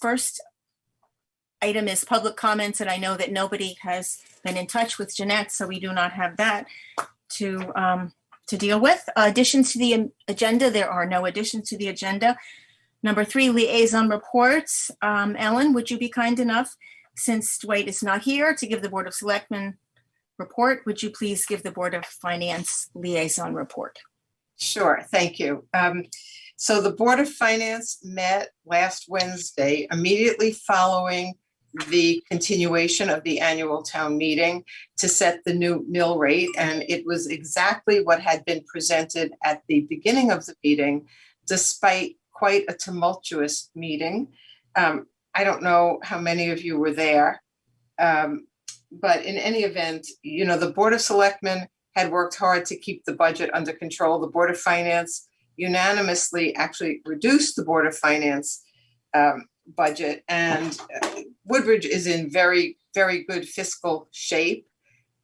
first item is public comments, and I know that nobody has been in touch with Jeanette, so we do not have that to deal with. Additions to the agenda, there are no additions to the agenda. Number 3, liaison reports. Ellen, would you be kind enough, since Dwight is not here, to give the Board of Selectmen report? Would you please give the Board of Finance liaison report? Sure, thank you. So the Board of Finance met last Wednesday, immediately following the continuation of the annual town meeting, to set the new mill rate. And it was exactly what had been presented at the beginning of the meeting, despite quite a tumultuous meeting. I don't know how many of you were there, but in any event, you know, the Board of Selectmen had worked hard to keep the budget under control. The Board of Finance unanimously actually reduced the Board of Finance budget, and Woodbridge is in very, very good fiscal shape.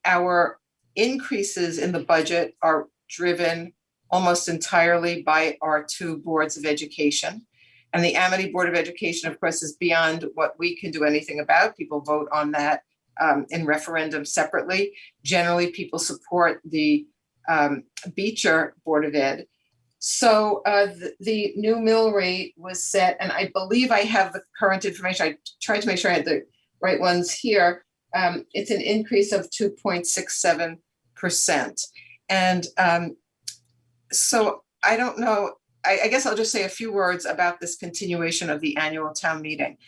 Our increases in the budget are driven almost entirely by our 2 boards of education. And the Amity Board of Education, of course, is beyond what we can do anything about. People vote on that in referendum separately. Generally, people support the Beecher Board of Ed. So the new mill rate was set, and I believe I have the current information. I tried to make sure I had the right ones here. It's an increase of 2.67%. And so I don't know, I guess I'll just say a few words about this continuation of the annual town meeting.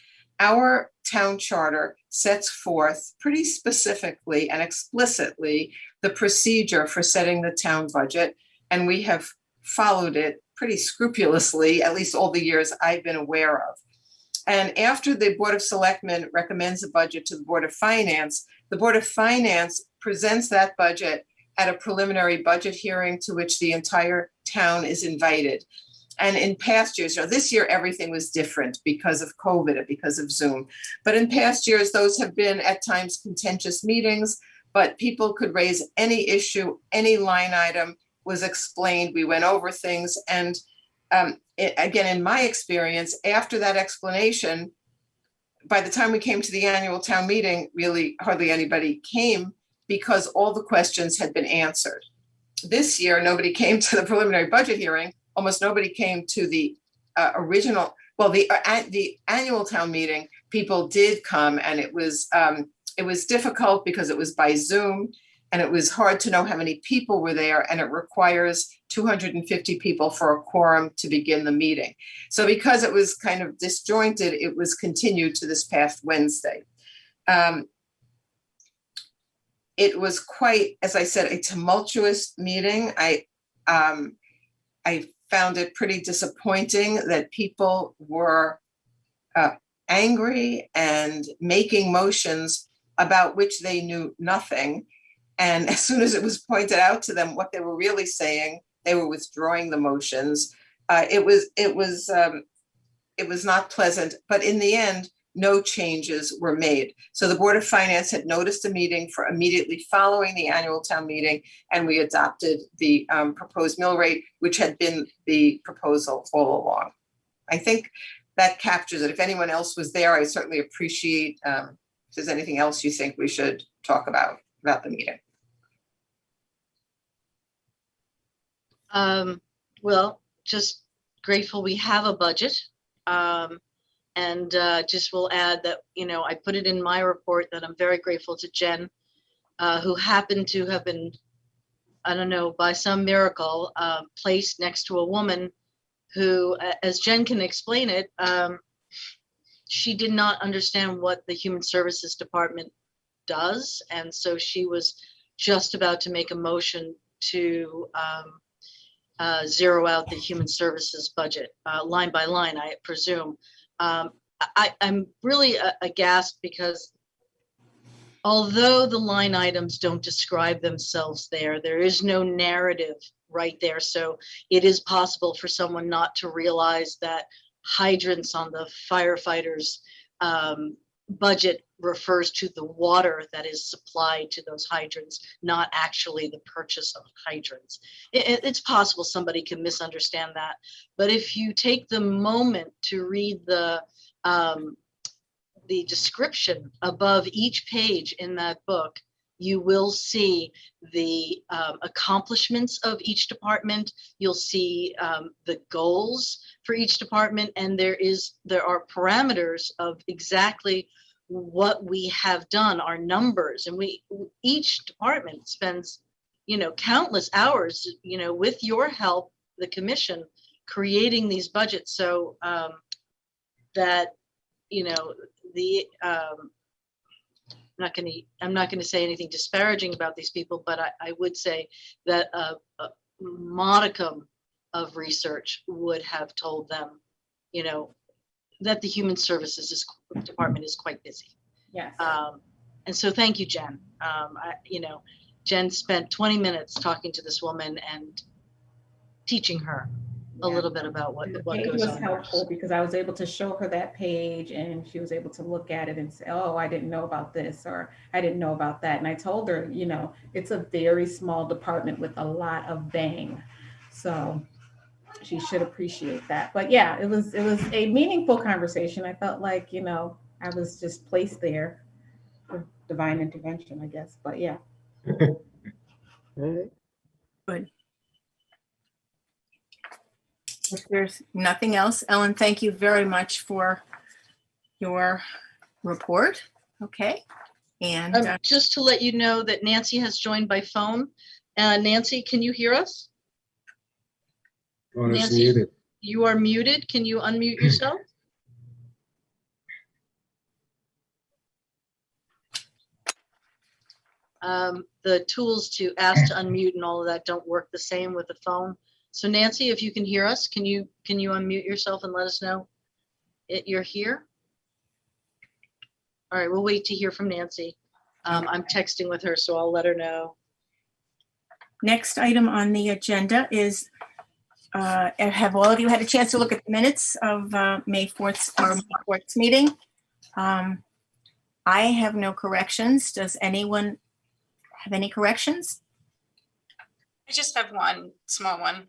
Our town charter sets forth pretty specifically and explicitly the procedure for setting the town budget, and we have followed it pretty scrupulously, at least all the years I've been aware of. And after the Board of Selectmen recommends a budget to the Board of Finance, the Board of Finance presents that budget at a preliminary budget hearing to which the entire town is invited. And in past years, you know, this year everything was different because of COVID and because of Zoom. But in past years, those have been at times contentious meetings, but people could raise any issue, any line item was explained. We went over things. And again, in my experience, after that explanation, by the time we came to the annual town meeting, really hardly anybody came because all the questions had been answered. This year, nobody came to the preliminary budget hearing. Almost nobody came to the original, well, the annual town meeting. People did come, and it was difficult because it was by Zoom, and it was hard to know how many people were there, and it requires 250 people for a quorum to begin the meeting. So because it was kind of disjointed, it was continued to this past Wednesday. It was quite, as I said, a tumultuous meeting. I found it pretty disappointing that people were angry and making motions about which they knew nothing. And as soon as it was pointed out to them what they were really saying, they were withdrawing the motions. It was not pleasant, but in the end, no changes were made. So the Board of Finance had noticed a meeting for immediately following the annual town meeting, and we adopted the proposed mill rate, which had been the proposal all along. I think that captures it. If anyone else was there, I certainly appreciate if there's anything else you think we should talk about the meeting. Well, just grateful we have a budget. And just will add that, you know, I put it in my report that I'm very grateful to Jen, who happened to have been, I don't know, by some miracle, placed next to a woman who, as Jen can explain it, she did not understand what the Human Services Department does. And so she was just about to make a motion to zero out the Human Services budget, line by line, I presume. I'm really aghast because although the line items don't describe themselves there is no narrative right there. So it is possible for someone not to realize that hydrants on the firefighters budget refers to the water that is supplied to those hydrants, not actually the purchase of hydrants. It's possible somebody can misunderstand that, but if you take the moment to read the description above each page in that book, you will see the accomplishments of each department. You'll see the goals for each department, and there are parameters of exactly what we have done, our numbers, and each department spends, countless hours, with your help, the commission, creating these budgets so that, I'm not going to say anything disparaging about these people, but I would say that a modicum of research would have told them, that the Human Services Department is quite busy. Yes. And so thank you, Jen. Jen spent 20 minutes talking to this woman and teaching her a little bit about what It goes was on. helpful because I was able to show her that page and she was able to look at it and say, oh, I didn't know about this, or I didn't know about that. And I told her, it's a very small department with a lot of bang. So she should appreciate that. But yeah, it was a meaningful conversation. I felt like, I was just placed there for divine intervention, I guess. But yeah. Good. If there's nothing else, Ellen, thank you very much for your report. Okay. And Just to let you know that Nancy has joined by phone. Nancy, can you hear us? Oh, it's Nancy, muted. you are muted. Can you unmute yourself? The tools to ask to unmute and all of that don't work the same with the phone. So Nancy, if you can hear us, can you unmute yourself and let us know you're here? All right, we'll wait to hear from Nancy. I'm texting with her, so I'll let her know. next item on the agenda is, have all of you had a chance to look at the minutes of May 4th meeting? I have no corrections. Does anyone have any corrections? I just have one small one.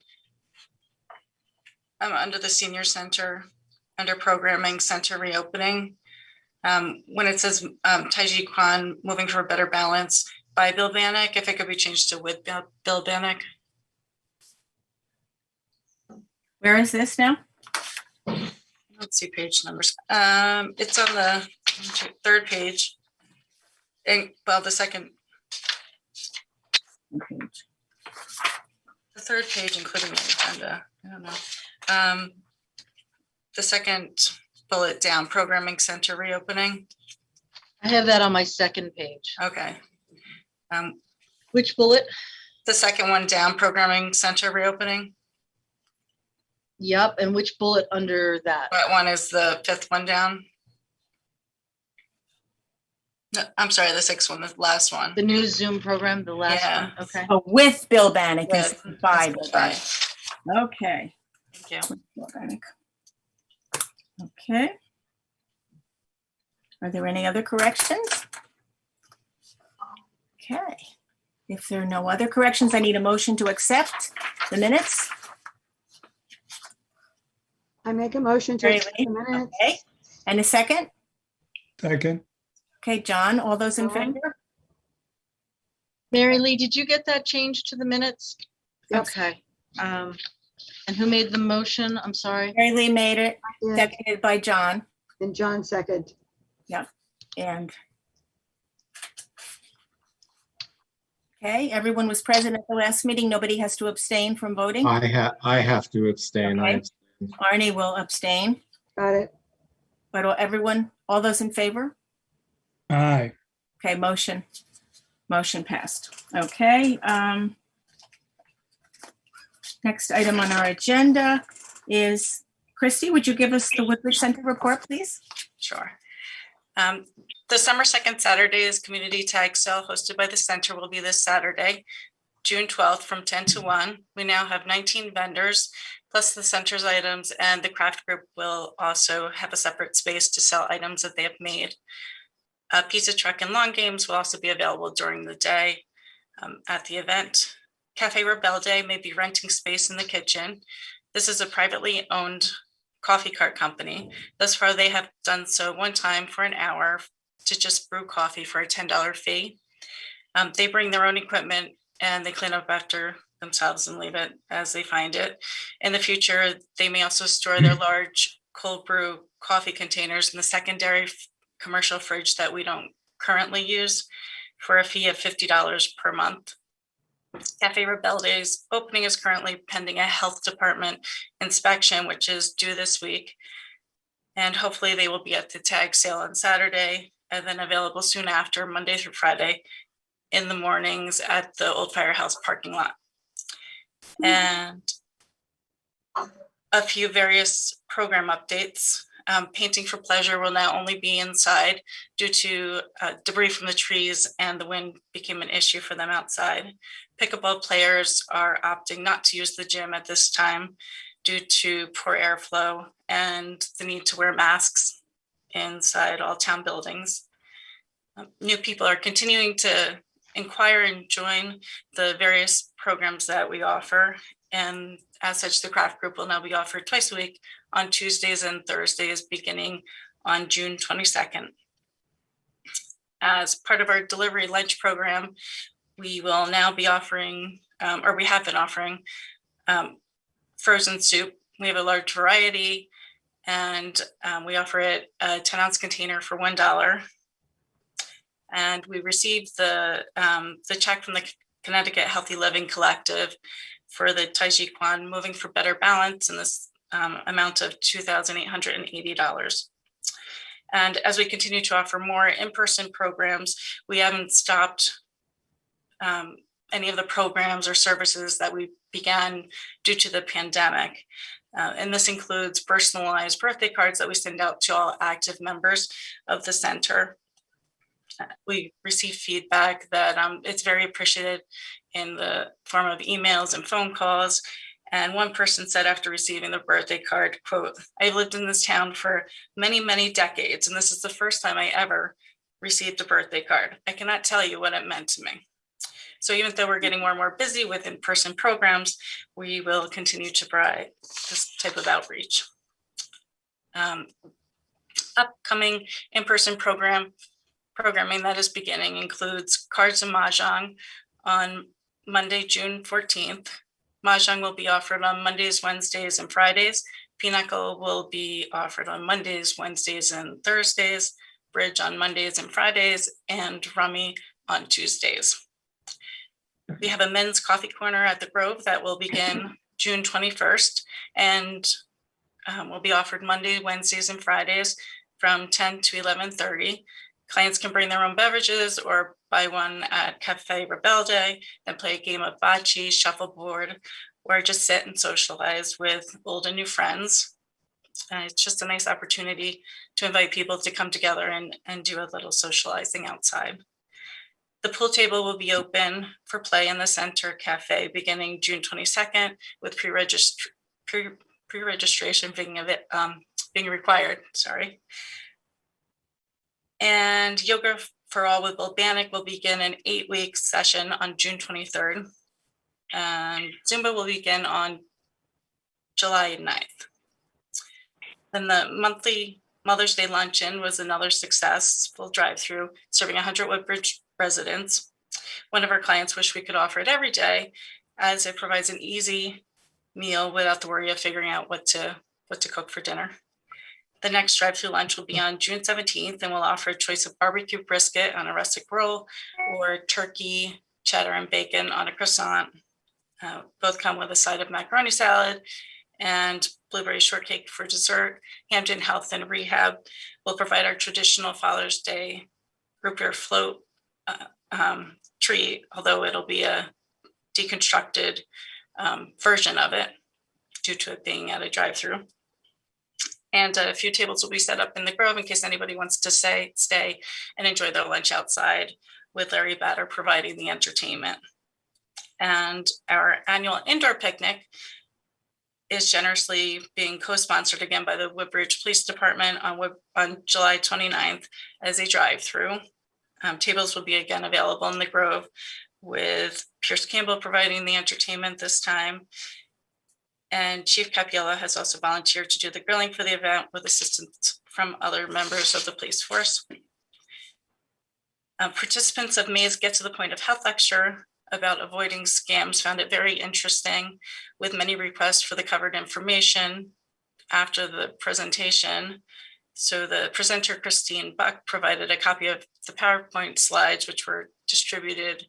Under the senior center, under programming center reopening. When it says Taiji Kwan moving for a better balance by Bill Bannock, if it could be changed to with Bill Bannock. Where is this now? Let's see page numbers. It's on the third page. And well, the third page, including the agenda. I don't know. The second bullet down, programming center reopening. I have that on my second page. Okay. Which bullet? The second one down, programming center reopening. Yep, and which bullet under that? That one is the fifth one down. No, I'm sorry, the sixth one, the last one. The new Zoom program, the last Yeah. one, okay. Oh, with Bill Bannock With- and by Bill Bye. Bannock. Okay. Thank you. Bill Bannock. Okay. Are there any other corrections? Okay. If there are no other corrections, I need a motion to accept the minutes. I make a motion to Mary accept Lee? the minutes. Okay. And a second? Second. Okay, John, all those in John? favor? Mary Lee, did you get that changed to the minutes? Yes. Okay. And who made the motion? I'm sorry. Mary Lee made it, Yeah, seconded by John, and John second. and okay, everyone was present at the last meeting. Nobody has to abstain from voting. I have to abstain. Okay. abstain. Arnie will abstain, Got it. but everyone, all those in favor? Aye. Okay, motion passed. Okay. Next item on our agenda is, Christy, would you give us the Woodbridge Center report, please? Sure. The summer second Saturdays community tag sale hosted by the center will be this Saturday, June 12th from 10 to 1. We now have 19 vendors plus the center's items, and the craft group will also have a separate space to sell items that they have made. A pizza truck and lawn games will also be available during the day at the event. Cafe Rebelde may be renting space in the kitchen. This is a privately owned coffee cart company. Thus far, they have done so one time for an hour to just brew coffee for a $10 fee. They bring their own equipment and they clean up after themselves and leave it as they find it. In the future, they may also store their large cold brew coffee containers in the secondary commercial fridge that we don't currently use for a fee of $50 per month. Cafe Rebelde's opening is currently pending a health department inspection, which is due this week. And hopefully they will be at the tag sale on Saturday and then available soon after, Monday through Friday in the mornings at the Old Firehouse parking lot. And a few various program updates. Painting for Pleasure will now only be inside due to debris from the trees, and the wind became an issue for them outside. Pickleball players are opting not to use the gym at this time due to poor airflow and the need to wear masks inside all town buildings. New people are continuing to inquire and join the various programs that we offer. And as such, the craft group will now be offered twice a week on Tuesdays and Thursdays, beginning on June 22nd. As part of our delivery lunch program, we will now be offering, or we have been offering, frozen soup. We have a large variety, and we offer it a 10-ounce container for $1. And we received the check from the Connecticut Healthy Living Collective for the Taiji Kwan Moving for Better Balance in this amount of $2,880. And as we continue to offer more in-person programs, we haven't stopped any of the programs or services that we began due to the pandemic. And this includes personalized birthday cards that we send out to all active members of the center. We receive feedback that it's very appreciated in the form of emails and phone calls. And one person said after receiving the birthday card, quote, "I've lived in this town for many, many decades, and this is the first time I ever received a birthday card. I cannot tell you what it meant to me." So even though we're getting more and more busy with in-person programs, we will continue to provide this type of outreach. Upcoming in-person programming that is beginning includes Cards and Mahjong on Monday, June 14th. Mahjong will be offered on Mondays, Wednesdays, and Fridays. Pinochle will be offered on Mondays, Wednesdays, and Thursdays. Bridge on Mondays and Fridays, and Rummy on Tuesdays. We have a men's coffee corner at the Grove that will begin June 21st and will be offered Monday, Wednesdays, and Fridays from 10 to 11:30. Clients can bring their own beverages or buy one at Cafe Rebelde and play a game of bocce, shuffleboard, or just sit and socialize with old and new friends. It's just a nice opportunity to invite people to come together and do a little socializing outside. The pool table will be open for play in the Center Cafe beginning June 22nd with pre-registration being required, sorry. And Yoga for All with Bill Bannock will begin an 8-week session on June 23rd. And Zumba will begin on July 9th. Then the monthly Mother's Day luncheon was another successful drive-through, serving 100 Woodbridge residents. One of our clients wished we could offer it every day, as it provides an easy meal without the worry of figuring out what to cook for dinner. The next drive-through lunch will be on June 17th, and we'll offer a choice of barbecue brisket on a rustic roll or turkey, cheddar, and bacon on a croissant. Both come with a side of macaroni salad and blueberry shortcake for dessert. Hampton Health and Rehab will provide our traditional Father's Day root beer float treat, although it'll be a deconstructed version of it due to it being at a drive-through. And a few tables will be set up in the Grove in case anybody wants to stay and enjoy their lunch outside, with Larry Batter providing the entertainment. And our annual indoor picnic is generously being co-sponsored again by the Woodbridge Police Department on July 29th as a drive-through. Tables will be again available in the Grove, with Pierce Campbell providing the entertainment this time. And Chief Capiella has also volunteered to do the grilling for the event with assistance from other members of the police force. Participants of May's Get to the Point of Health lecture about avoiding scams found it very interesting, with many requests for the covered information after the presentation. So the presenter, Christine Buck, provided a copy of the PowerPoint slides, which were distributed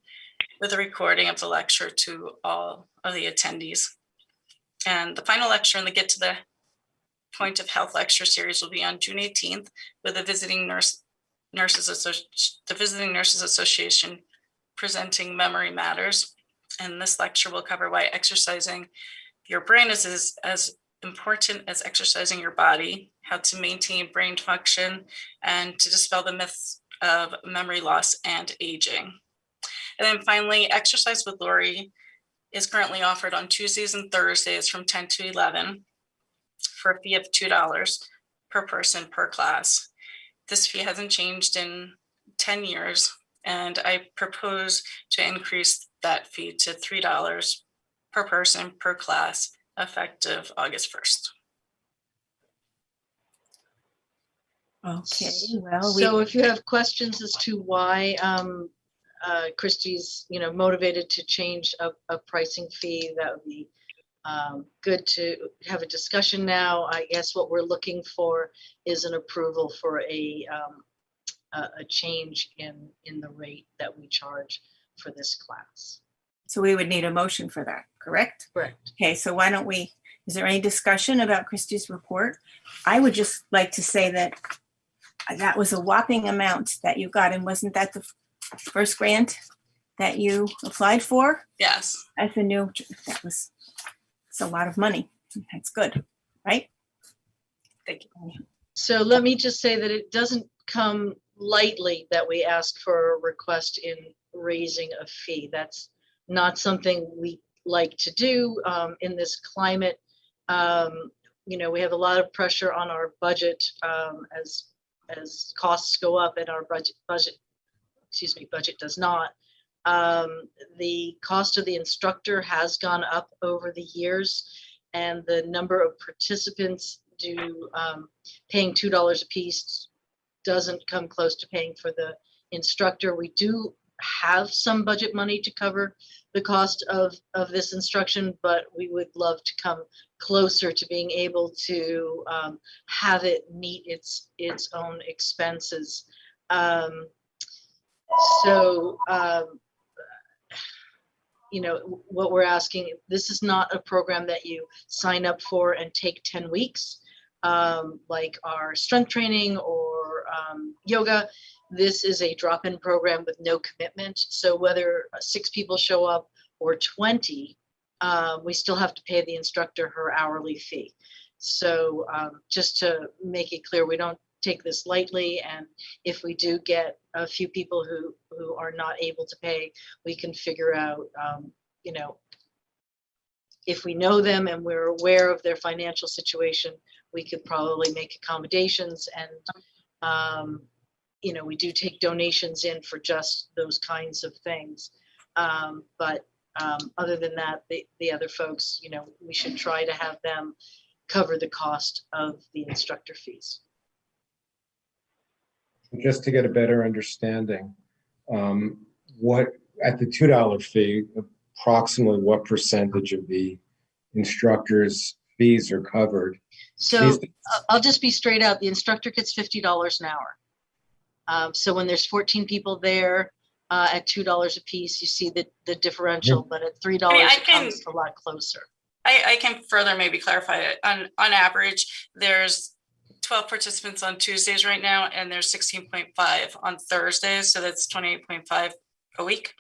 with a recording of the lecture to all of the attendees. And the final lecture in the Get to the Point of Health lecture series will be on June 18th with the Visiting Nurses Association presenting Memory Matters. And this lecture will cover why exercising your brain is as important as exercising your body, how to maintain brain function, and to dispel the myths of memory loss and aging. And then finally, Exercise with Lori is currently offered on Tuesdays and Thursdays from 10 to 11 for a fee of $2 per person per class. This fee hasn't changed in 10 years, and I propose to increase that fee to $3 per person per class effective August 1st. Okay, well, So if you have questions as to why Christie's, motivated to change a pricing fee, that would be good to have a discussion now. I guess what we're looking for is an approval for a change in the rate that we charge for this class. so we would need a motion for that, correct? Correct. Okay, so why don't we, is there any discussion about Christie's report? I would just like to say that that was a whopping amount that you got, and wasn't that the first grant that you applied for? Yes. It's a lot of money. That's good, right? Thank you. So let me just say that it doesn't come lightly that we ask for a request in raising a fee. That's not something we like to do in this climate. We have a lot of pressure on our budget as costs go up, and our budget does not. The cost of the instructor has gone up over the years, and the number of participants paying $2 a piece doesn't come close to paying for the instructor. We do have some budget money to cover the cost of this instruction, but we would love to come closer to being able to have it meet its own expenses. What we're asking, this is not a program that you sign up for and take 10 weeks, like our strength training or yoga. This is a drop-in program with no commitment. So whether 6 people show up or 20, we still have to pay the instructor her hourly fee. So just to make it clear, we don't take this lightly, and if we do get a few people who are not able to pay, we can figure out, if we know them and we're aware of their financial situation, we could probably make accommodations. And we do take donations in for just those kinds of things, but other than that, the other folks, we should try to have them cover the cost of the instructor fees. Just to get a better understanding, what at the $2 fee, approximately what percentage of the instructor's fees are covered? So I'll just be straight out. The instructor gets $50 an hour. So when there's 14 people there at $2 a piece, you see the differential, but at $3 it comes a lot closer. I can further maybe clarify it. On average, there's 12 participants on Tuesdays right now, and there's 16.5 on Thursdays. So that's 28.5 a week.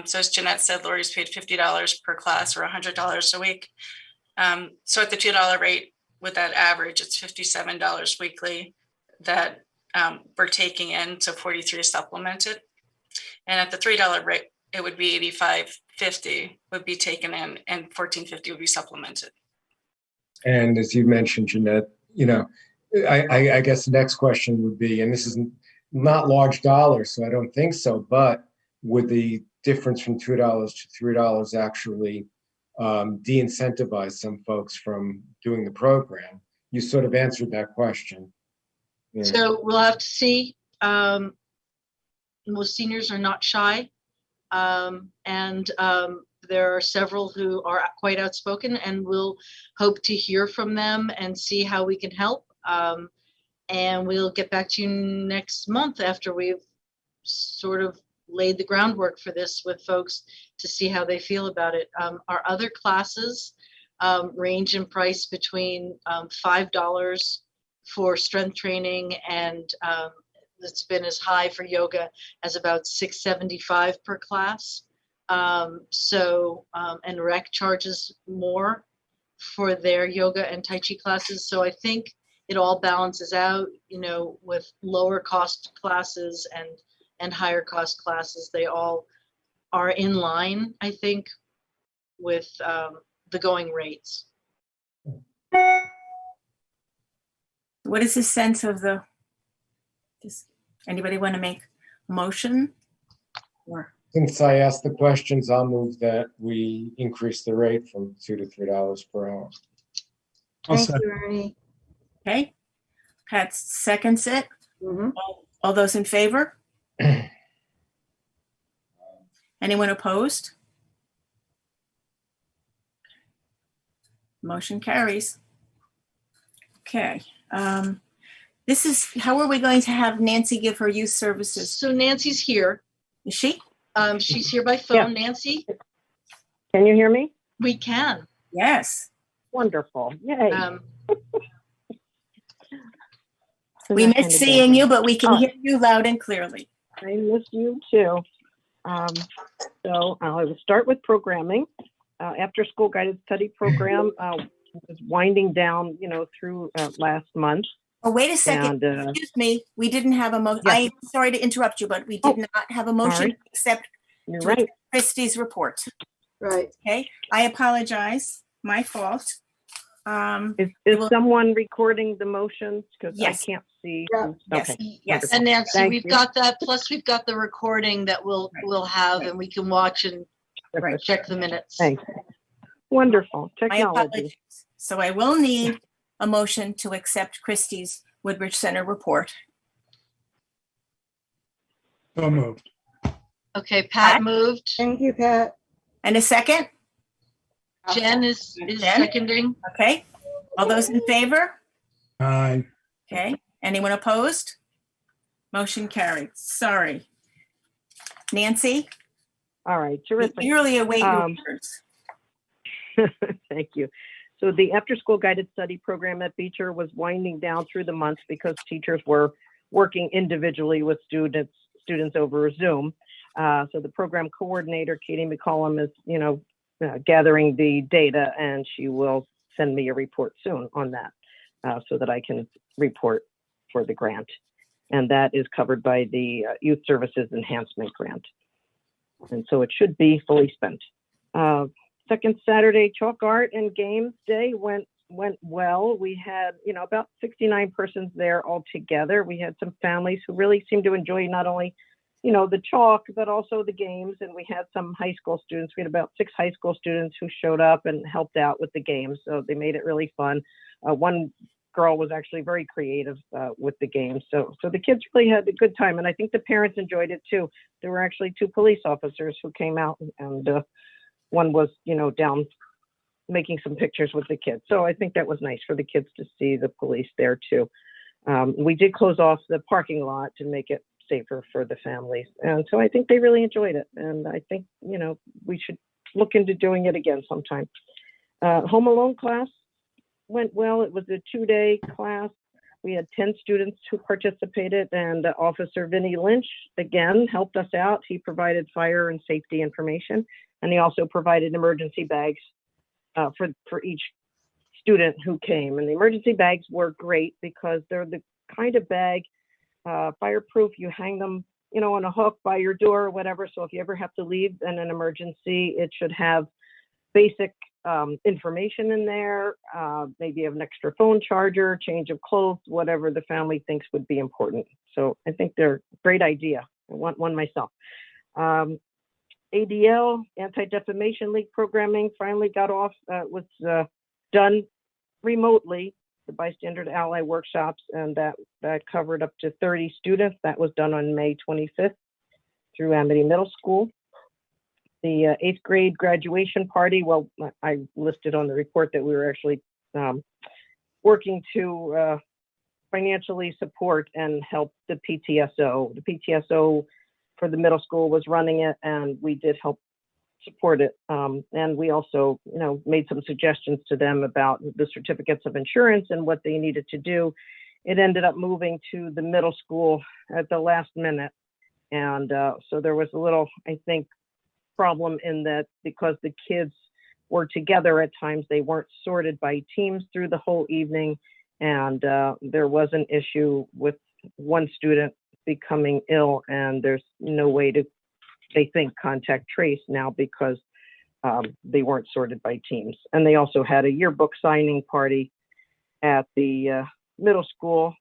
So as Jeanette said, Lori's paid $50 per class or $100 a week. So at the $2 rate, with that average, it's $57 weekly that we're taking in, so $43 supplemented. And at the $3 rate, it would be $85.50 would be taken in, and $14.50 would be supplemented. And as you mentioned, Jeanette, I guess the next question would be, and this is not large dollars, so I don't think so, but would the difference from $2 to $3 actually de-incentivize some folks from doing the program? You sort of answered that question. Yeah. So we'll have to see. Most seniors are not shy. And there are several who are quite outspoken, and we'll hope to hear from them and see how we can help. And we'll get back to you next month after we've sort of laid the groundwork for this with folks to see how they feel about it. Our other classes range in price between $5 for strength training, and it's been as high for yoga as about $6.75 per class. And rec charges more for their yoga and Tai Chi classes. So I think it all balances out, with lower cost classes and higher cost classes. They all are in line, I think, with the going rates. What is the sense of does anybody want to make a motion? Or Since I asked the questions, I'll move that we increase the rate from $2 to $3 per hour. Thank you, Ernie. okay, Pat seconds it. Mhm. All those in favor? Anyone opposed? Motion carries. Okay. This is, how are we going to have Nancy give her youth services? So Nancy's here. Is she? She's here by phone. Nancy, Can you hear me? we can. Yes. Wonderful. Yay. We miss seeing you, but we can Oh. hear you loud and clearly. I miss you too. So I will start with programming. After school guided study program was winding down, through last month. Oh, wait a second. And Excuse me. We didn't have a motion. Yes. I'm sorry to interrupt you, but we Oh, did not have a motion sorry. except you're to right. Christie's report. Right. Okay. I apologize. My fault. Is Well- someone recording the motions? Because I Yes. can't see. Yeah. Yes. Okay. Yes. And Nancy, Thank we've you. got that. Plus, we've got the recording that we'll have, and we can watch and Right. check the minutes. Thanks. Wonderful My technology. apologies. So I will need a motion to accept Christie's Woodbridge Center report. So moved. Okay, Pat Pat? moved. Thank you, Pat. And a second? Jen is Jen? seconding. Okay. All those in favor? Aye. Okay. Anyone opposed? Motion carried. Sorry. Nancy, All right. we Terrific. eagerly await your Um, words. Thank you. So the after-school guided study program at Beecher was winding down through the month because teachers were working individually with students over Zoom. So the program coordinator, Katie McCollum, is, gathering the data, and she will send me a report soon on that so that I can report for the grant. And that is covered by the Youth Services Enhancement Grant. And so it should be fully spent. Second Saturday chalk art and games day went well. We had, about 69 persons there all together. We had some families who really seemed to enjoy not only, the chalk, but also the games. And we had some high school students. We had about 6 high school students who showed up and helped out with the games. So they made it really fun. One girl was actually very creative with the games. So the kids really had a good time. And I think the parents enjoyed it too. There were actually 2 police officers who came out, and one was, down making some pictures with the kids. So I think that was nice for the kids to see the police there too. We did close off the parking lot to make it safer for the families. And so I think they really enjoyed it. And I think, we should look into doing it again sometime. Home Alone class went well. It was a 2-day class. We had 10 students who participated, and Officer Vinnie Lynch, again, helped us out. He provided fire and safety information, and he also provided emergency bags for each student who came. And the emergency bags were great because they're the kind of bag, fireproof. You hang them, on a hook by your door or whatever. So if you ever have to leave in an emergency, it should have basic information in there, maybe an extra phone charger, change of clothes, whatever the family thinks would be important. So I think they're a great idea. I want one myself. ADL, Anti-Defamation League programming, finally got off, was done remotely, the Bystander Ally workshops, and that covered up to 30 students. That was done on May 25th through Amity Middle School. The 8th grade graduation party, well, I listed on the report that we were actually working to financially support and help the PTSO. The PTSO for the middle school was running it, and we did help support it. And we also, made some suggestions to them about the certificates of insurance and what they needed to do. It ended up moving to the middle school at the last minute. And so there was a little, I think, problem in that because the kids were together at times, they weren't sorted by teams through the whole evening. And there was an issue with one student becoming ill, and there's no way to, they think, contact trace now because they weren't sorted by teams. And they also had a yearbook signing party at the middle school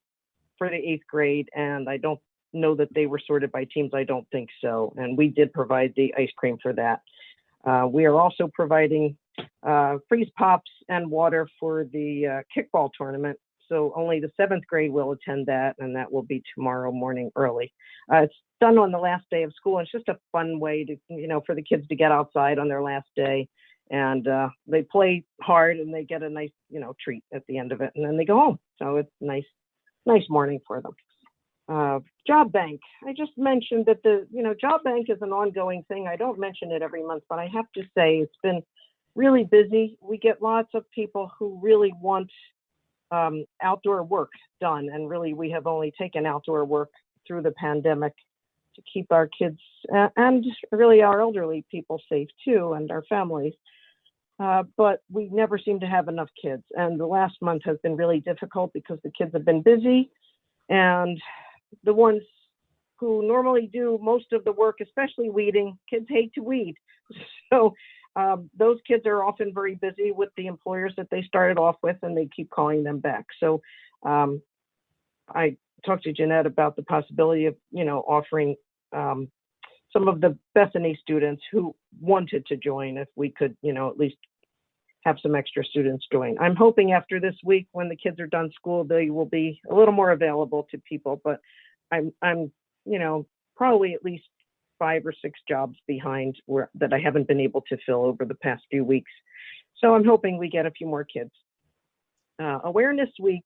for the 8th grade, and I don't know that they were sorted by teams. I don't think so. And we did provide the ice cream for that. We are also providing freeze pops and water for the kickball tournament. So only the 7th grade will attend that, and that will be tomorrow morning early. It's done on the last day of school. It's just a fun way to, for the kids to get outside on their last day, and they play hard and they get a nice, treat at the end of it, and then they go home. So it's nice morning for them. Job Bank. I just mentioned that the, Job Bank is an ongoing thing. I don't mention it every month, but I have to say it's been really busy. We get lots of people who really want outdoor work done. And really, we have only taken outdoor work through the pandemic to keep our kids and really our elderly people safe too, and our families. But we never seem to have enough kids. And the last month has been really difficult because the kids have been busy, and the ones who normally do most of the work, especially weeding, kids hate to weed. So those kids are often very busy with the employers that they started off with, and they keep calling them back. So I talked to Jeanette about the possibility of, offering some of the Bethany students who wanted to join, if we could, at least have some extra students join. I'm hoping after this week, when the kids are done school, they will be a little more available to people, but I'm probably at least 5 or 6 jobs behind that I haven't been able to fill over the past few weeks. So I'm hoping we get a few more kids. Awareness Week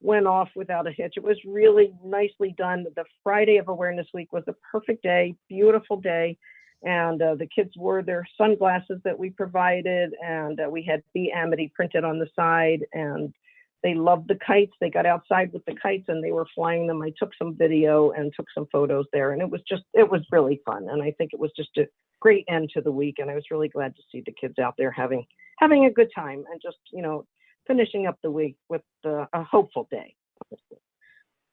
went off without a hitch. It was really nicely done. The Friday of Awareness Week was a perfect day, beautiful day. And the kids wore their sunglasses that we provided, and we had Be Amity printed on the side, and they loved the kites. They got outside with the kites and they were flying them. I took some video and took some photos there, and it was really fun. And I think it was just a great end to the week. And I was really glad to see the kids out there having a good time and just, finishing up the week with a hopeful day.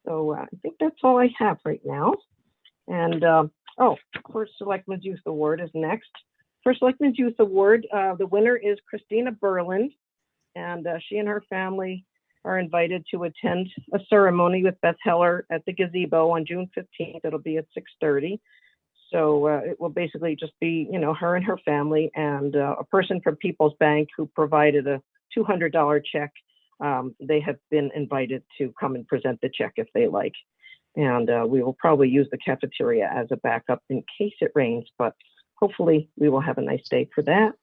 So I think that's all I have right now. And First Selectmen's Youth Award is next. First Selectmen's Youth Award, the winner is Christina Berland, and she and her family are invited to attend a ceremony with Beth Heller at the gazebo on June 15th. It'll be at 6:30. So it will basically just be, her and her family, and a person from People's Bank who provided a $200 check. They have been invited to come and present the check if they like. And we will probably use the cafeteria as a backup in case it rains, but hopefully we will have a nice day for that.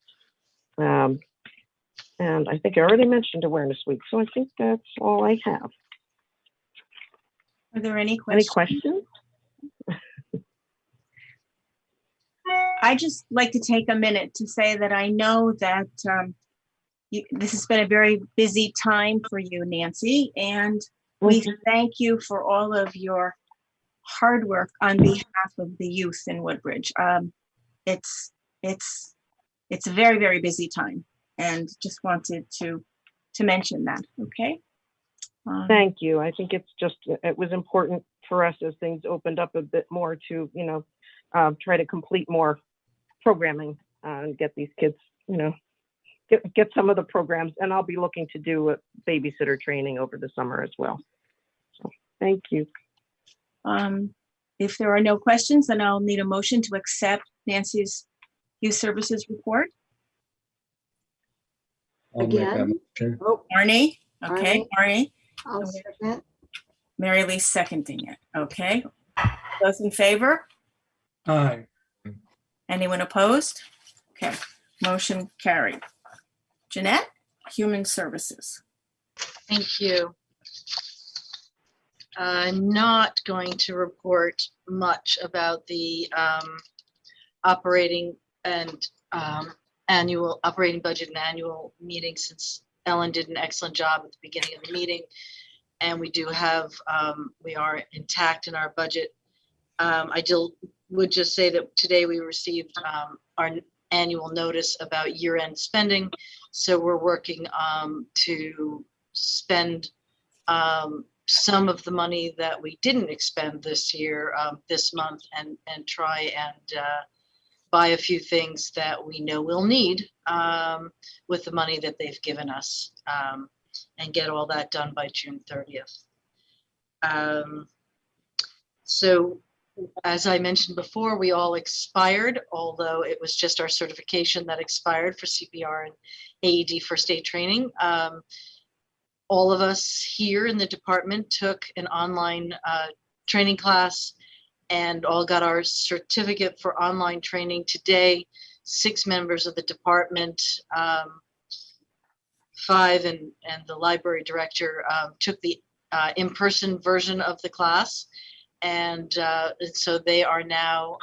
And I think I already mentioned Awareness Week, so I think that's all I have. Are there any Any questions? questions? I just like to take a minute to say that I know that this has been a very busy time for you, Nancy, and we thank you for all of your hard work on behalf of the youth in Woodbridge. It's a very, very busy time, and just wanted to mention that. Okay. Thank you. I think it was important for us as things opened up a bit more to, try to complete more programming and get these kids, get some of the programs, and I'll be looking to do a babysitter training over the summer as well. So, thank you. If there are no questions, then I'll need a motion to accept Nancy's youth services report. I'll make that Again? motion. Oh, Marnie, okay, Marnie, I'll second. Mary Lee seconding it, okay. Those in favor? Aye. Anyone opposed? Okay, motion carried. Jeanette, Human Services. Thank you. I'm not going to report much about the operating and operating budget and annual meeting, since Ellen did an excellent job at the beginning of the meeting. And we do have, we are intact in our budget. Would just say that today we received our annual notice about year-end spending. So we're working to spend some of the money that we didn't expend this year, this month, and try and buy a few things that we know we'll need with the money that they've given us, and get all that done by June 30th. So as I mentioned before, we all expired, although it was just our certification that expired for CPR and AED first aid training. All of us here in the department took an online training class and all got our certificate for online training today. 6 members of the department, 5 and the library director took the in-person version of the class. And so they are now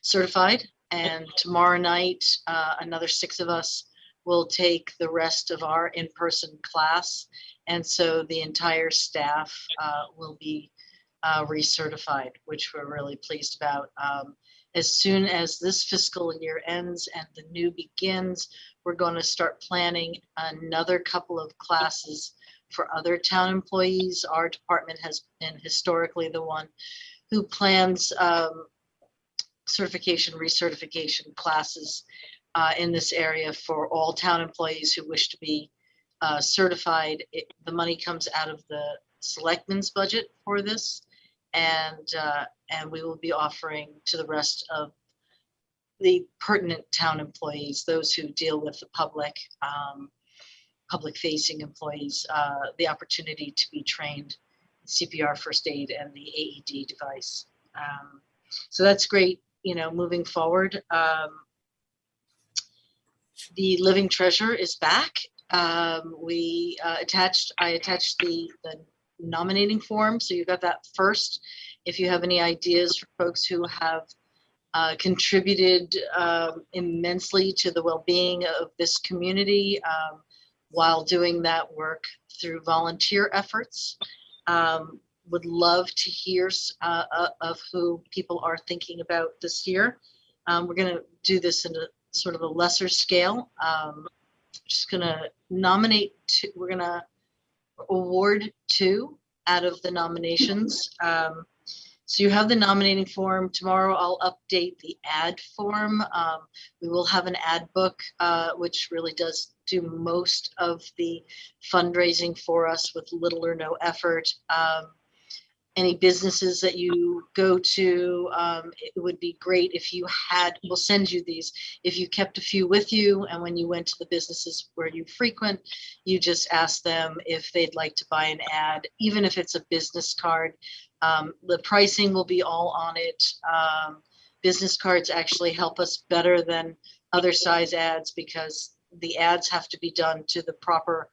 certified. And tomorrow night, another 6 of us will take the rest of our in-person class. And so the entire staff will be recertified, which we're really pleased about. As soon as this fiscal year ends and the new begins, we're going to start planning another couple of classes for other town employees. Our department has been historically the one who plans certification, recertification classes in this area for all town employees who wish to be certified. The money comes out of the selectmen's budget for this, and we will be offering to the rest of the pertinent town employees, those who deal with the public, public-facing employees, the opportunity to be trained in CPR first aid and the AED device. So that's great, you know, moving forward. The Living Treasure is back. I attached the nominating form, so you got that first. If you have any ideas for folks who have contributed immensely to the well-being of this community while doing that work through volunteer efforts, would love to hear of who people are thinking about this year. We're going to do this in a sort of a lesser scale. Just going to nominate 2. We're going to award 2 out of the nominations. So you have the nominating form. Tomorrow I'll update the ad form. We will have an ad book, which really does do most of the fundraising for us with little or no effort. Any businesses that you go to, it would be great if you had, we'll send you these, if you kept a few with you, and when you went to the businesses where you frequent, you just ask them if they'd like to buy an ad, even if it's a business card. The pricing will be all on it. Business cards actually help us better than other size ads because the ads have to be done to the proper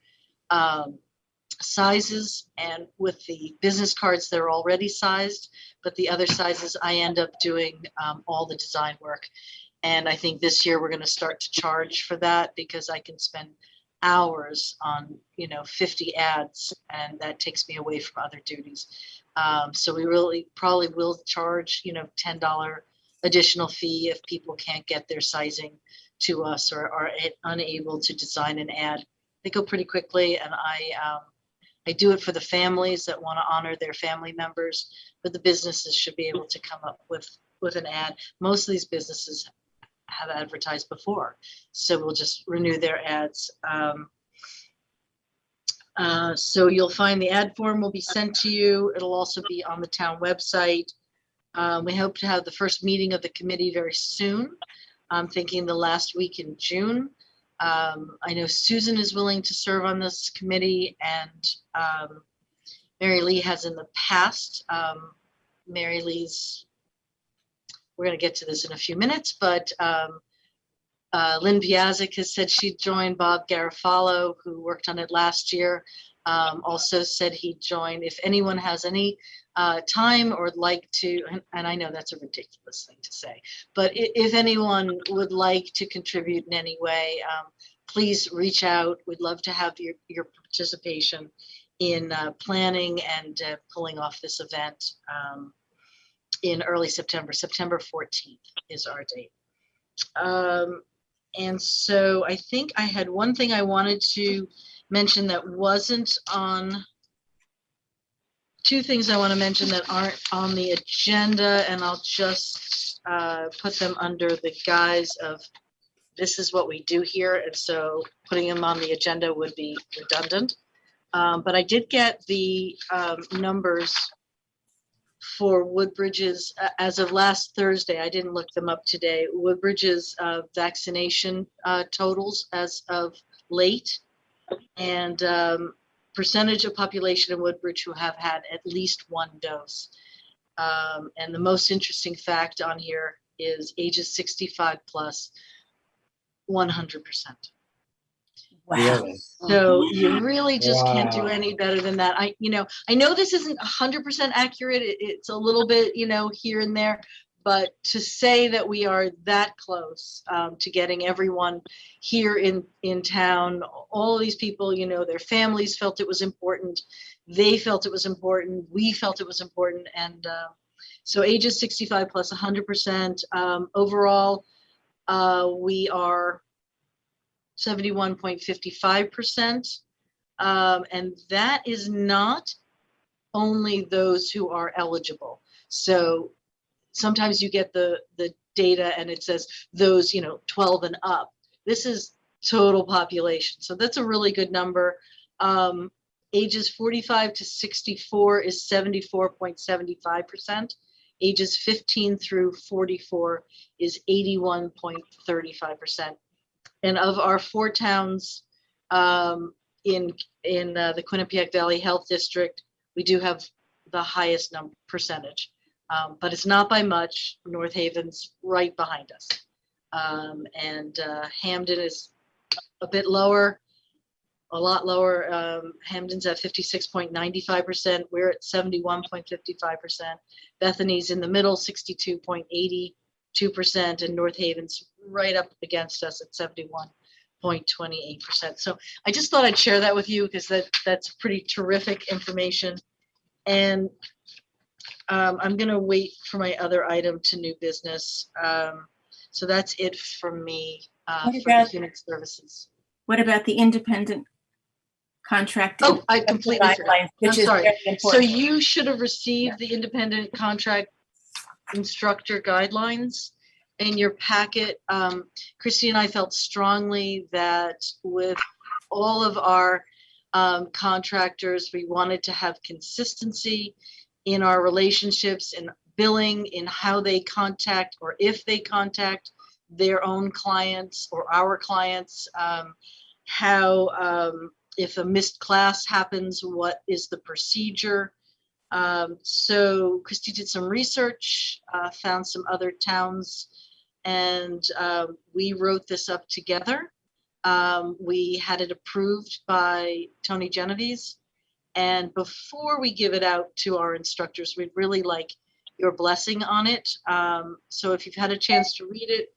sizes, and with the business cards they're already sized, but the other sizes I end up doing all the design work. And I think this year we're going to start to charge for that because I can spend hours on 50 ads, and that takes me away from other duties. So we really probably will charge $10 additional fee if people can't get their sizing to us or are unable to design an ad. They go pretty quickly, and I do it for the families that want to honor their family members, but the businesses should be able to come up with an ad. Most of these businesses have advertised before. So we'll just renew their ads. So you'll find the ad form will be sent to you. It'll also be on the town website. We hope to have the first meeting of the committee very soon. I'm thinking the last week in June. I know Susan is willing to serve on this committee, and Mary Lee has in the past. Mary Lee's, we're going to get to this in a few minutes, but Lynn Piazzik has said she'd join. Bob Garofalo, who worked on it last year, also said he'd join. If anyone has any time or would like to, and I know that's a ridiculous thing to say, but if anyone would like to contribute in any way, please reach out. We'd love to have your participation in planning and pulling off this event in early September. September 14th is our date. And so I think I had one thing I wanted to mention that wasn't on, two things I want to mention that aren't on the agenda, and I'll just put them under the guise of this is what we do here, and so putting them on the agenda would be redundant. But I did get the numbers for Woodbridge's, as of last Thursday, I didn't look them up today, Woodbridge's vaccination totals as of late, and percentage of population in Woodbridge who have had at least one dose. And the most interesting fact on here is ages 65 plus, 100%. Wow. Really? So you really just can't do Wow. any better than that. I know this isn't 100% accurate. It's a little bit, here and there, but to say that we are that close to getting everyone here in town, all of these people, their families felt it was important. They felt it was important. We felt it was important. And so ages 65 plus 100%. Overall, we are 71.55%. And that is not only those who are eligible. So sometimes you get the data and it says those, 12 and up. This is total population. So that's a really good number. Ages 45 to 64 is 74.75%. Ages 15 through 44 is 81.35%. And of our 4 towns in the Quinnipiac Valley Health District, we do have the highest percentage, but it's not by much. North Haven's right behind us, and Hamden is a bit lower, a lot lower. Hamden's at 56.95%. We're at 71.55%. Bethany's in the middle, 62.82%, and North Haven's right up against us at 71.28%. So I just thought I'd share that with you because that's pretty terrific information. And I'm going to wait for my other item to new business. So that's it from me for the human services. What about the independent contract? Oh, I completely forgot. Which I'm is sorry. very So important. you should have received the independent contract instructor guidelines in your packet. Christy and I felt strongly that with all of our contractors, we wanted to have consistency in our relationships, in billing, in how they contact or if they contact their own clients or our clients, how if a missed class happens, what is the procedure? So Christy did some research, found some other towns, and we wrote this up together. We had it approved by Tony Genovese. And before we give it out to our instructors, we'd really like your blessing on it. So if you've had a chance to read it,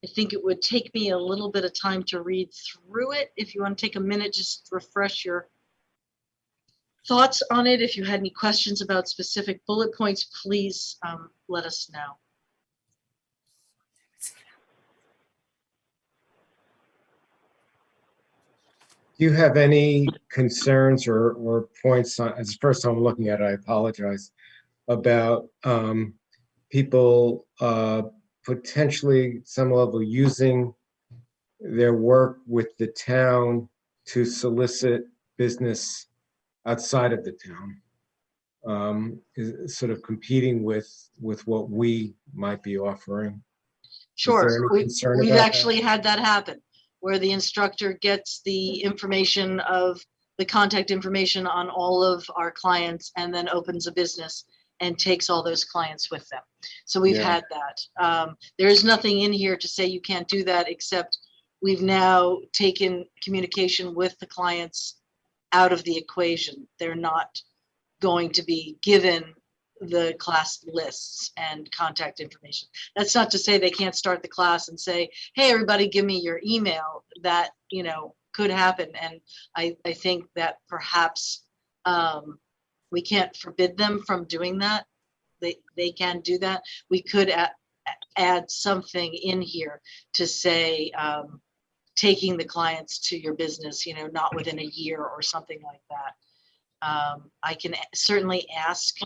I think it would take me a little bit of time to read through it. If you want to take a minute, just refresh your thoughts on it. If you had any questions about specific bullet points, please let us know. Do you have any concerns or points on, it's the first time I'm looking at it, I apologize, about people potentially some level using their work with the town to solicit business outside of the town. Is sort of competing with what we might be offering. Sure, there any concern we've about that? actually had that happen, where the instructor gets the information of the contact information on all of our clients and then opens a business and takes all those clients with them. So we've Yeah. had that. There is nothing in here to say you can't do that, except we've now taken communication with the clients out of the equation. They're not going to be given the class lists and contact information. That's not to say they can't start the class and say, hey, everybody, give me your email. That, could happen. And I think that perhaps we can't forbid them from doing that. They can do that. We could add something in here to say, taking the clients to your business, not within a year or something like that. I can certainly ask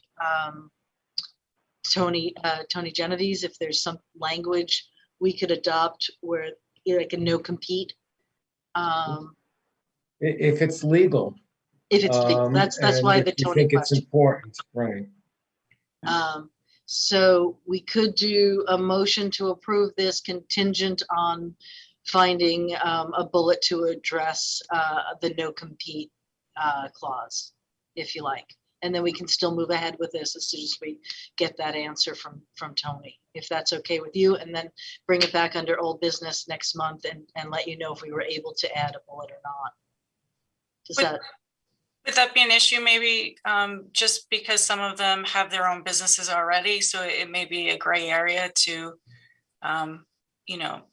Tony Genovese if there's some language we could adopt where like a no compete. If it's legal. If it's that's why and the if you Tony think it's question. important, right? So we could do a motion to approve this contingent on finding a bullet to address the no compete clause, if you like. And then we can still move ahead with this as soon as we get that answer from Tony, if that's okay with you, and then bring it back under old business next month and let you know if we were able to add a bullet or not. Would that be an issue maybe just because some of them have their own businesses already? So it may be a gray area to,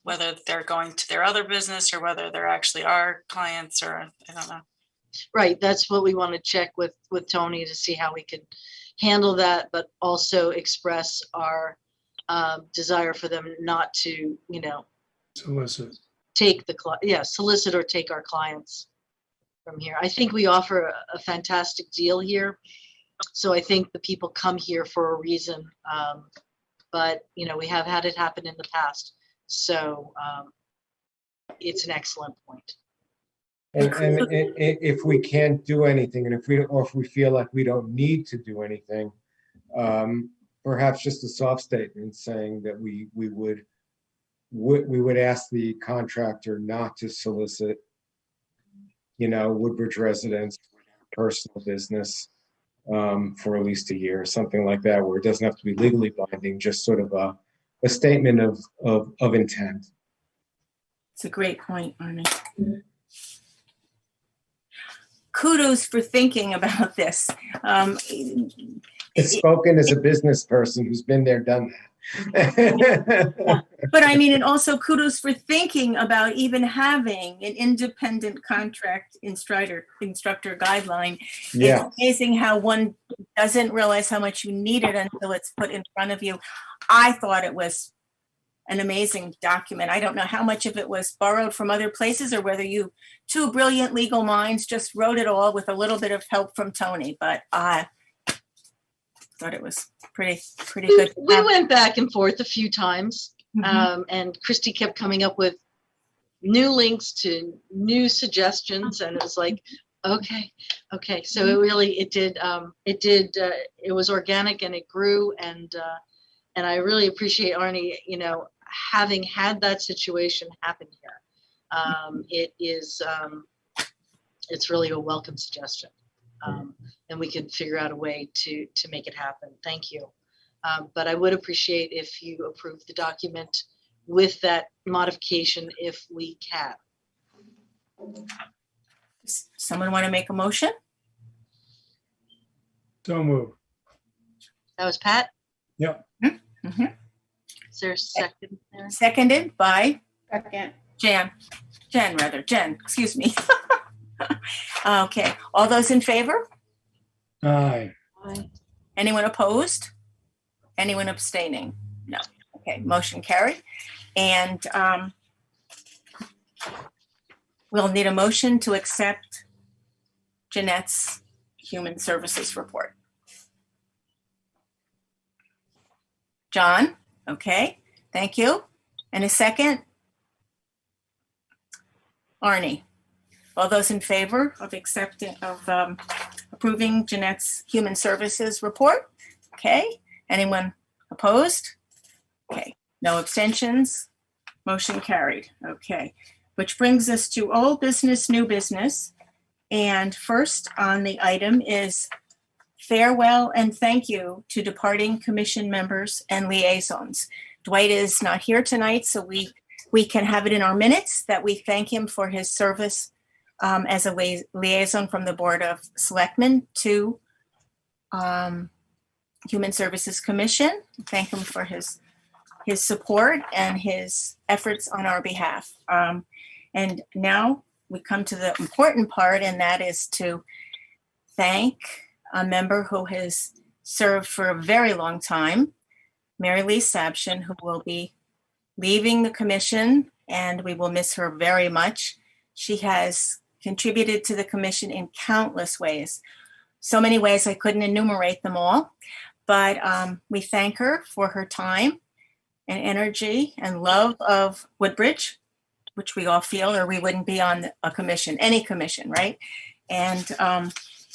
whether they're going to their other business or whether they're actually our clients, or I don't know. Right, that's what we want to check with Tony to see how we could handle that, but also express our desire for them not to, Solicit. take solicit or take our clients from here. I think we offer a fantastic deal here. So I think the people come here for a reason. But, we have had it happen in the past. So it's an excellent point. And if we can't do anything, and if we feel like we don't need to do anything, perhaps just a soft statement saying that we would ask the contractor not to solicit, Woodbridge residents, personal business, for at least a year, something like that, where it doesn't have to be legally binding, just sort of a statement of intent. It's a great point, Arnie. Kudos for thinking about this. It's spoken as a business person who's been there, done that. But I mean, and also kudos for thinking about even having an independent contract instructor guideline. Yeah. It's amazing how one doesn't realize how much you need it until it's put in front of you. I thought it was an amazing document. I don't know how much of it was borrowed from other places or whether you two brilliant legal minds just wrote it all with a little bit of help from Tony, but I thought it was pretty good. We went back and forth a few times, and Christy kept coming up with new links to new suggestions, and it was like, okay. So it was organic and it grew, and I really appreciate Arnie, having had that situation happen here. It's really a welcome suggestion. And we could figure out a way to make it happen. Thank you. But I would appreciate if you approve the document with that modification if we can. Does someone want to make a motion? So moved. That was Pat? Yep. Mm-hmm. Is there a second there? Seconded by Second. Jen, excuse me. Okay, all those in favor? Aye. Anyone opposed? Anyone abstaining? No. Okay, motion carried. And we'll need a motion to accept Jeanette's Human Services report. John, okay. Thank you. And a second? Arnie. All those in favor of approving Jeanette's Human Services report? Okay. Anyone opposed? Okay. No abstentions? Motion carried. Okay. Which brings us to old business, new business. And first on the item is farewell and thank you to departing commission members and liaisons. Dwight is not here tonight, so we can have it in our minutes that we thank him for his service as a liaison from the Board of Selectmen to Human Services Commission. Thank him for his support and his efforts on our behalf. And now we come to the important part, and that is to thank a member who has served for a very long time, Mary Lee Sabshin, who will be leaving the commission, and we will miss her very much. She has contributed to the commission in countless ways. So many ways I couldn't enumerate them all, but we thank her for her time and energy and love of Woodbridge, which we all feel, or we wouldn't be on a commission, any commission, right? And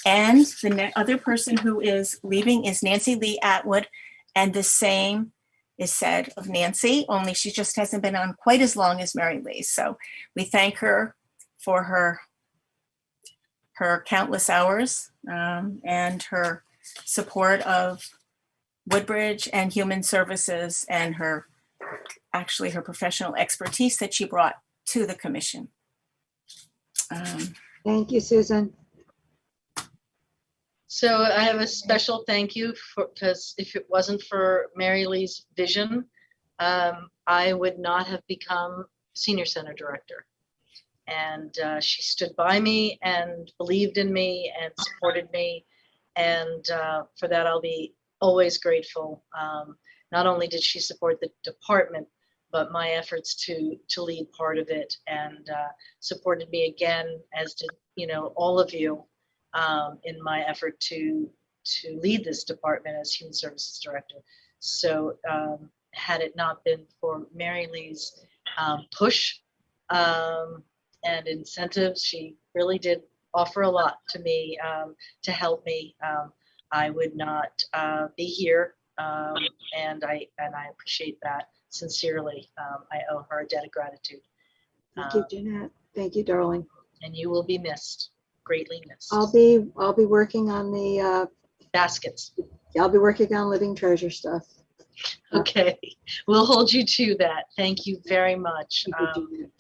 the other person who is leaving is Nancy Lee Atwood, and the same is said of Nancy, only she just hasn't been on quite as long as Mary Lee. So we thank her for her countless hours and her support of Woodbridge and Human Services, and her professional expertise that she brought to the commission. Thank you, Susan. So I have a special thank you because if it wasn't for Mary Lee's vision, I would not have become Senior Center Director. And she stood by me and believed in me and supported me. And for that, I'll be always grateful. Not only did she support the department, but my efforts to lead part of it, and supported me again, as did, all of you, in my effort to lead this department as Human Services Director. So had it not been for Mary Lee's push and incentives, she really did offer a lot to me to help me. I would not be here, and I appreciate that sincerely. I owe her a debt of gratitude. Thank you, Jeanette. Thank you, darling. And you will be missed, greatly missed. I'll be working on the Baskets. I'll be working on living treasure stuff. Okay, we'll hold you to that. Thank you very much. Thank you,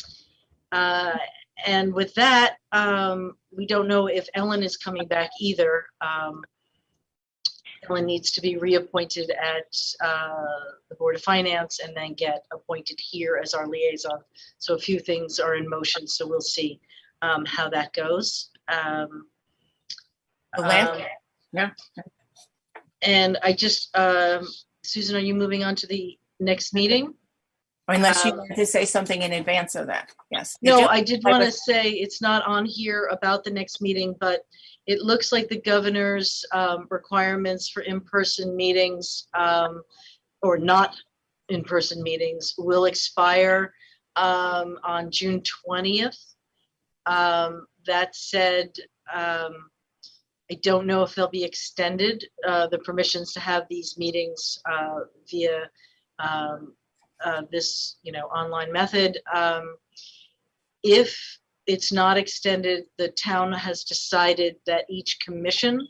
Jeanette. And with that, we don't know if Ellen is coming back either. Ellen needs to be reappointed at the Board of Finance and then get appointed here as our liaison. So a few things are in motion, so we'll see how that goes. Yeah. And I just, Susan, are you moving on to the next meeting? Or unless you wanted to say something in advance of that, yes. No, I did want to say it's not on here about the next meeting, but it looks like the governor's requirements for in-person meetings or not in-person meetings will expire on June 20th. That said, I don't know if they'll be extended, the permissions to have these meetings via this, online method. If it's not extended, the town has decided that each commission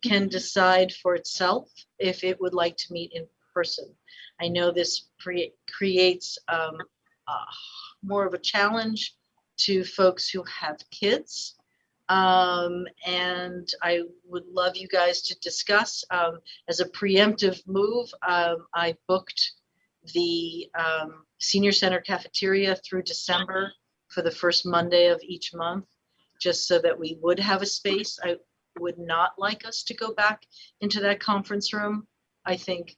can decide for itself if it would like to meet in person. I know this creates more of a challenge to folks who have kids. And I would love you guys to discuss. As a preemptive move, I booked the Senior Center cafeteria through December for the first Monday of each month, just so that we would have a space. I would not like us to go back into that conference room. I think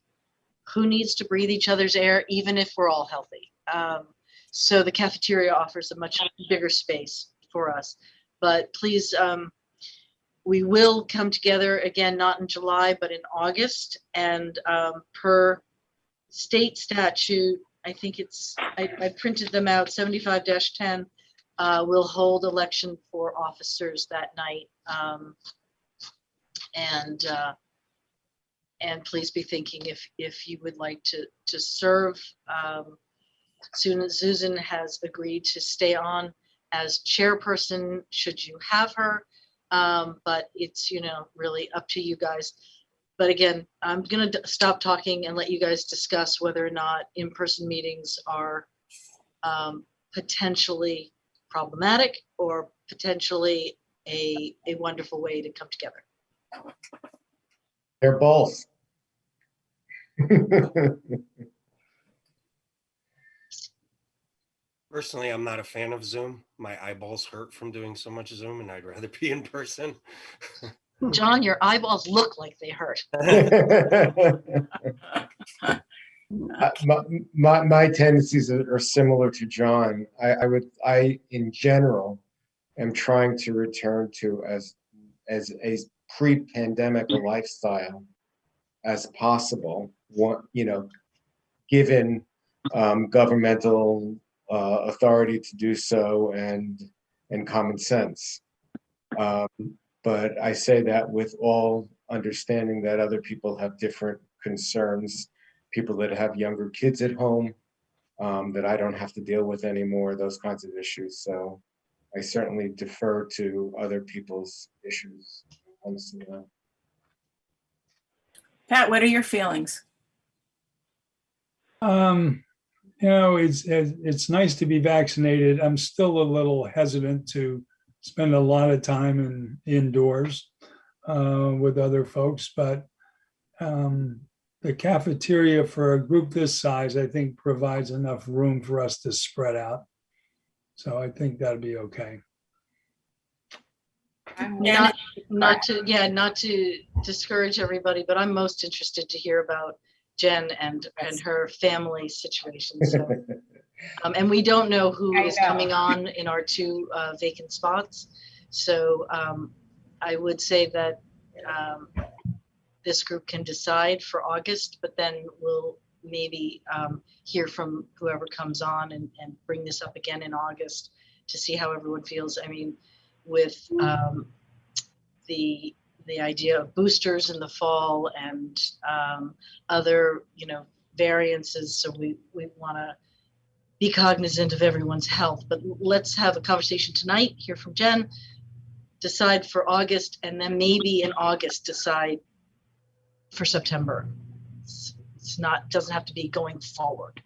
who needs to breathe each other's air, even if we're all healthy? So the cafeteria offers a much bigger space for us. But please, we will come together again, not in July, but in August. And per state statute, I think I printed them out, 75-10, will hold election for officers that night. And please be thinking if you would like to serve. Susan has agreed to stay on as chairperson should you have her. But it's, really up to you guys. But again, I'm going to stop talking and let you guys discuss whether or not in-person meetings are potentially problematic or potentially a wonderful way to come together. They're both. Personally, I'm not a fan of Zoom. My eyeballs hurt from doing so much Zoom, and I'd rather be in person. John, your eyeballs look like they hurt. My tendencies are similar to John. I in general am trying to return to as a pre-pandemic lifestyle as possible. Given governmental authority to do so and common sense. But I say that with all understanding that other people have different concerns, people that have younger kids at home that I don't have to deal with anymore, those kinds of issues. So I certainly defer to other people's issues. Honestly. Pat, what are your feelings? It's nice to be vaccinated. I'm still a little hesitant to spend a lot of time indoors with other folks, but the cafeteria for a group this size, I think, provides enough room for us to spread out. So I think that'll be okay. Not to discourage everybody, but I'm most interested to hear about Jen and her family situation. So, and we don't know who is coming on in our 2 vacant spots. So I would say that this group can decide for August, but then we'll maybe hear from whoever comes on and bring this up again in August to see how everyone feels. I mean, with the idea of boosters in the fall and other, variances. So we want to be cognizant of everyone's health, but let's have a conversation tonight, hear from Jen, decide for August, and then maybe in August decide for September. Doesn't have to be going forward.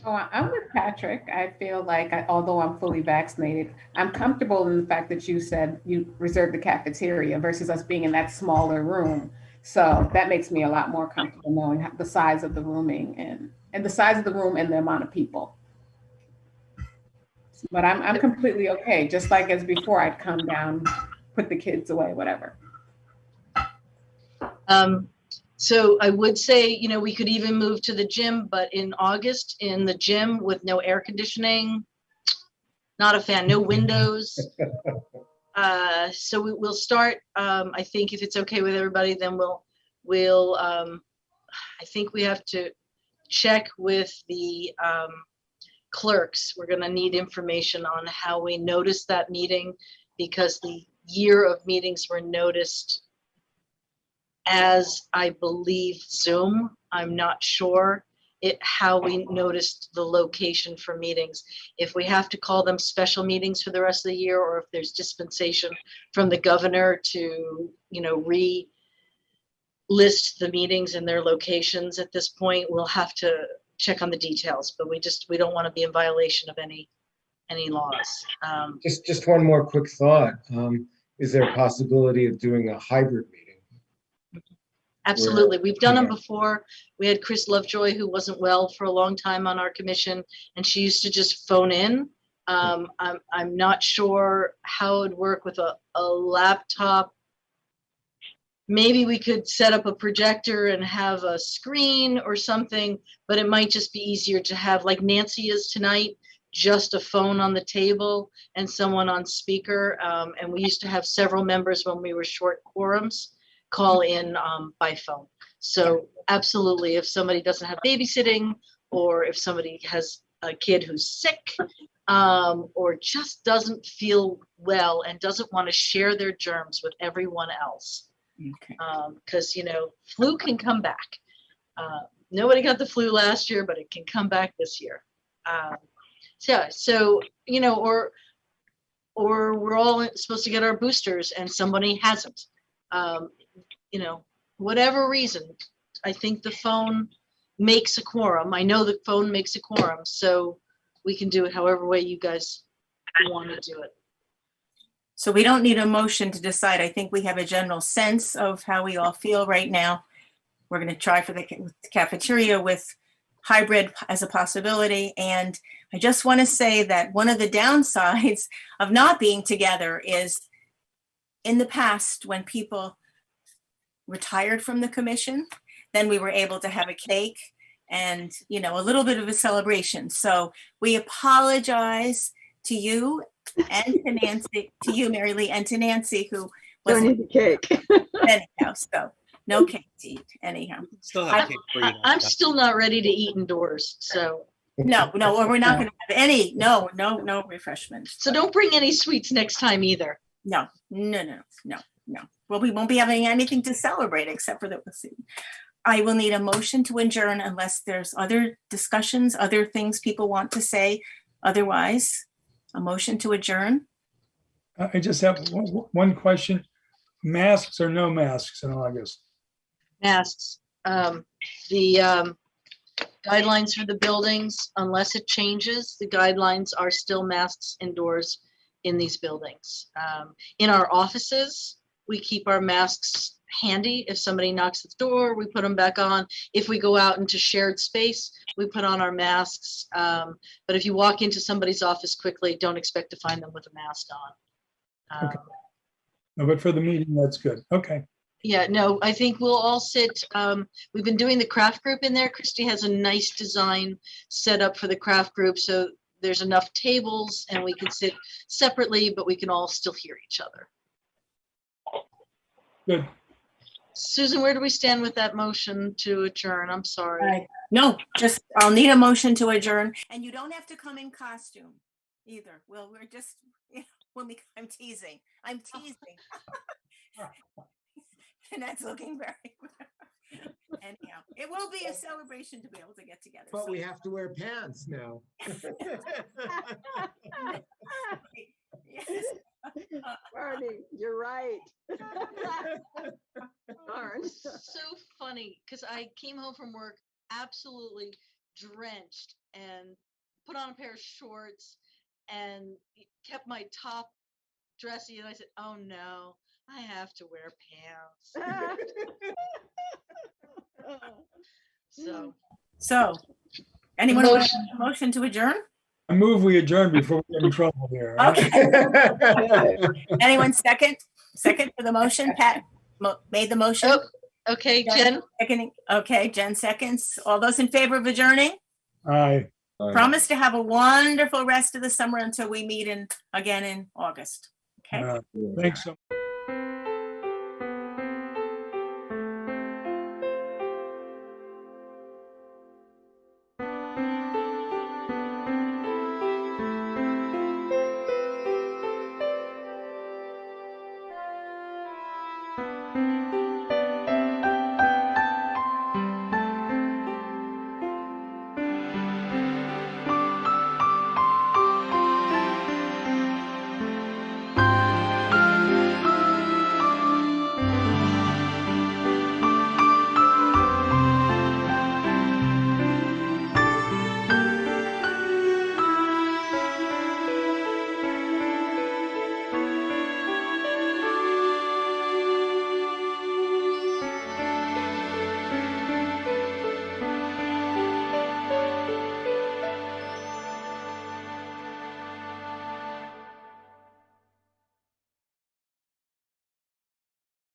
Oh, I'm with Patrick. I feel like although I'm fully vaccinated, I'm comfortable in the fact that you said you reserved the cafeteria versus us being in that smaller room. So that makes me a lot more comfortable knowing the size of the rooming and the size of the room and the amount of people. But I'm completely okay. Just like as before, I'd come down, put the kids away, whatever. So I would say, we could even move to the gym, but in August in the gym with no air conditioning, not a fan, no windows. So we'll start, I think if it's okay with everybody, then we'll I think we have to check with the clerks. We're going to need information on how we noticed that meeting, because the year of meetings were noticed as, I believe, Zoom. I'm not sure how we noticed the location for meetings. If we have to call them special meetings for the rest of the year, or if there's dispensation from the governor to, list the meetings and their locations at this point, we'll have to check on the details, but we don't want to be in violation of any laws. Just one more quick thought. Is there a possibility of doing a hybrid meeting? Absolutely. We've done them before. We had Chris Lovejoy, who wasn't well for a long time on our commission, and she used to just phone in. I'm not sure how it would work with a laptop. Maybe we could set up a projector and have a screen or something, but it might just be easier to have, like Nancy is tonight, just a phone on the table and someone on speaker. And we used to have several members when we were short quorums call in by phone. So absolutely, if somebody doesn't have babysitting or if somebody has a kid who's sick, or just doesn't feel well and doesn't want to share their germs with everyone else. Okay. Because, flu can come back. Nobody got the flu last year, but it can come back this year. So or we're all supposed to get our boosters and somebody hasn't. Whatever reason, I think the phone makes a quorum. I know the phone makes a quorum, so we can do it however way you guys want to do it. So we don't need a motion to decide. I think we have a general sense of how we all feel right now. We're going to try for the cafeteria with hybrid as a possibility. And I just want to say that one of the downsides of not being together is in the past, when people retired from the commission, then we were able to have a cake and, a little bit of a celebration. So we apologize to you and to Nancy, to you, Mary Lee, and to Nancy, who Don't wasn't need the cake. anyhow. So no cake to eat anyhow. Still have cake for you. I'm still not ready to eat indoors, so No, or we're not going to have any, no refreshments. so don't bring any sweets next time either. No. Well, we won't be having anything to celebrate except for the, I will need a motion to adjourn unless there's other discussions, other things people want to say. Otherwise, a motion to adjourn. I just have one question. Masks or no masks in August? Masks. The guidelines for the buildings, unless it changes, the guidelines are still masks indoors in these buildings. In our offices, we keep our masks handy. If somebody knocks at the door, we put them back on. If we go out into shared space, we put on our masks. But if you walk into somebody's office quickly, don't expect to find them with a mask on. Okay. No, but for the meeting, that's good. Okay. Yeah, no, I think we'll all sit. We've been doing the craft group in there. Christy has a nice design set up for the craft group. So there's enough tables and we can sit separately, but we can all still hear each other. Good. Susan, where do we stand with that motion to adjourn? I'm sorry. No, just, I'll need a motion to adjourn. And you don't have to come in costume either. Well, we're just, I'm teasing. And that's looking very, anyhow, it will be a celebration to be able to get together. But So- we have to wear pants now. Yes. Marty, you're right. Darn. So funny because I came home from work absolutely drenched and put on a pair of shorts and kept my top dressy. And I said, oh no, I have to wear pants. So, anyone want a motion to adjourn? I move we adjourn before we get in trouble here. Okay. Anyone second for the motion? Pat made the motion. Oh, okay, Jen. Seconding. Okay, Jen seconds. All those in favor of adjourning? Aye. Promise to have a wonderful rest of the summer until we meet again in August. Okay. Thanks so much.